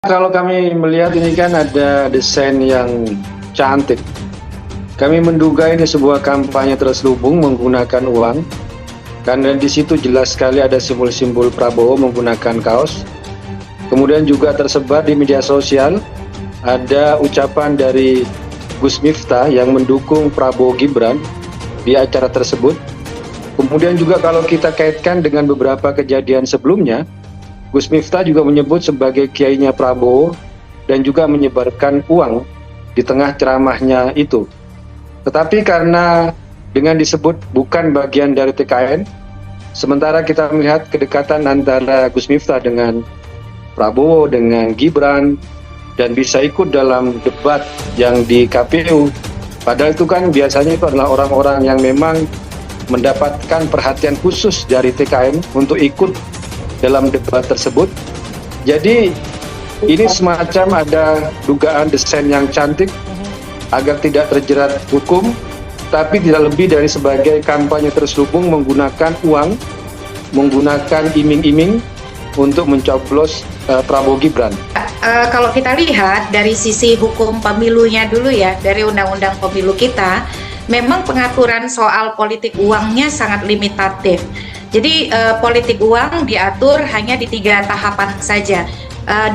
Kalau kami melihat ini kan ada desain yang cantik. Kami menduga ini sebuah kampanye terselubung menggunakan uang, karena di situ jelas sekali ada simbol-simbol Prabowo menggunakan kaos. Kemudian juga tersebar di media sosial ada ucapan dari Gus Miftah yang mendukung Prabowo Gibran di acara tersebut. Kemudian juga kalau kita kaitkan dengan beberapa kejadian sebelumnya, Gus Miftah juga menyebut sebagai kiainya Prabowo dan juga menyebarkan uang di tengah ceramahnya itu. Tetapi karena dengan disebut bukan bagian dari TKN, sementara kita melihat kedekatan antara Gus Miftah dengan Prabowo, dengan Gibran, dan bisa ikut dalam debat yang di KPU. Padahal itu kan biasanya itu adalah orang-orang yang memang mendapatkan perhatian khusus dari TKN untuk ikut dalam debat tersebut. Jadi ini semacam ada dugaan desain yang cantik agar tidak terjerat hukum, tapi tidak lebih dari sebagai kampanye terselubung menggunakan uang, menggunakan iming-iming untuk mencoblos Prabowo Gibran. Kalau kita lihat dari sisi hukum pemilunya dulu ya, dari undang-undang pemilu kita, memang pengaturan soal politik uangnya sangat limitatif. Jadi politik uang diatur hanya di 3 tahapan saja,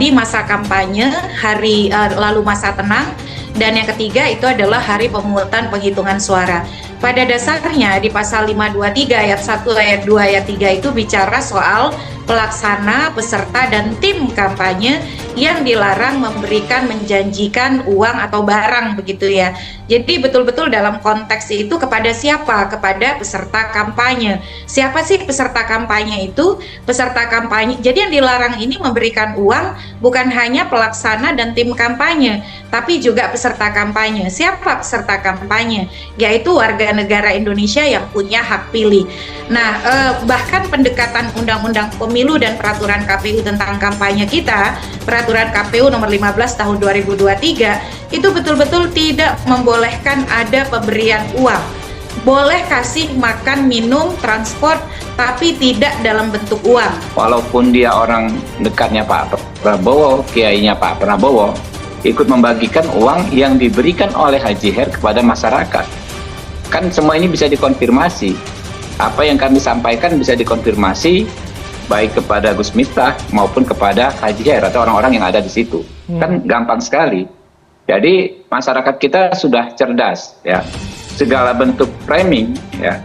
di masa kampanye, hari lalu masa tenang, dan yang ketiga itu adalah hari pemungutan penghitungan suara. Pada dasarnya di pasal 523 ayat 1 ayat 2 ayat 3 itu bicara soal pelaksana, peserta, dan tim kampanye yang dilarang memberikan, menjanjikan uang atau barang begitu ya. Jadi betul-betul dalam konteks itu kepada siapa? Kepada peserta kampanye. Siapa sih peserta kampanye itu? Peserta kampanye. Jadi yang dilarang ini memberikan uang bukan hanya pelaksana dan tim kampanye, tapi juga peserta kampanye. Siapa peserta kampanye? Yaitu warga negara Indonesia yang punya hak pilih. Nah, bahkan pendekatan undang-undang pemilu dan peraturan KPU tentang kampanye kita, peraturan KPU nomor 15 tahun 2023, itu betul-betul tidak membolehkan ada pemberian uang. Boleh kasih makan, minum, transport, tapi tidak dalam bentuk uang. Walaupun dia orang dekatnya Pak Prabowo, kiainya Pak Prabowo, ikut membagikan uang yang diberikan oleh Haji Her kepada masyarakat. Kan semua ini bisa dikonfirmasi. Apa yang kami sampaikan bisa dikonfirmasi baik kepada Gus Miftah maupun kepada Haji Her atau orang-orang yang ada di situ. Kan gampang sekali. Jadi masyarakat kita sudah cerdas ya. Segala bentuk framing ya,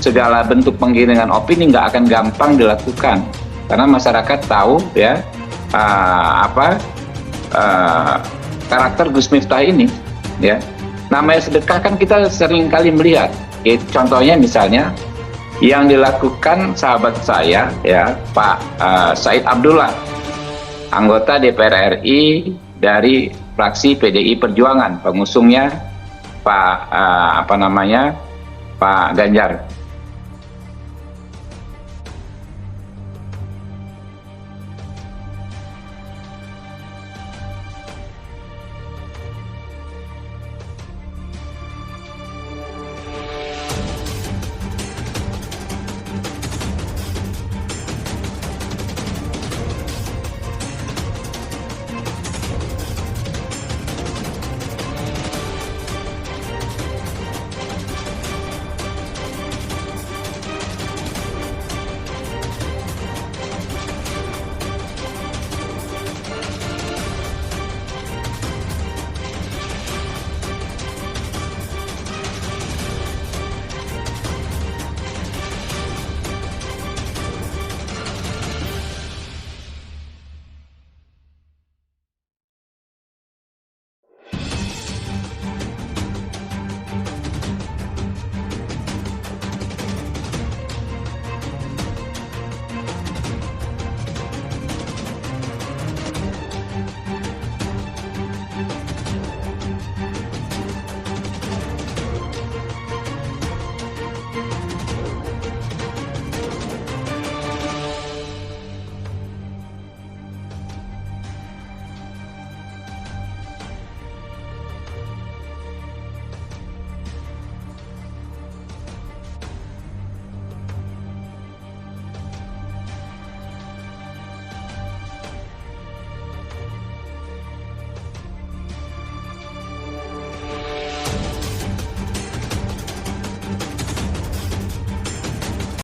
segala bentuk penggiringan opini nggak akan gampang dilakukan karena masyarakat tahu ya karakter Gus Miftah ini ya. Namanya sedekah kan kita sering kali melihat. Contohnya misalnya yang dilakukan sahabat saya ya, Pak Said Abdullah, anggota DPR RI dari fraksi PDI Perjuangan, pengusungnya Pak Pak Ganjar.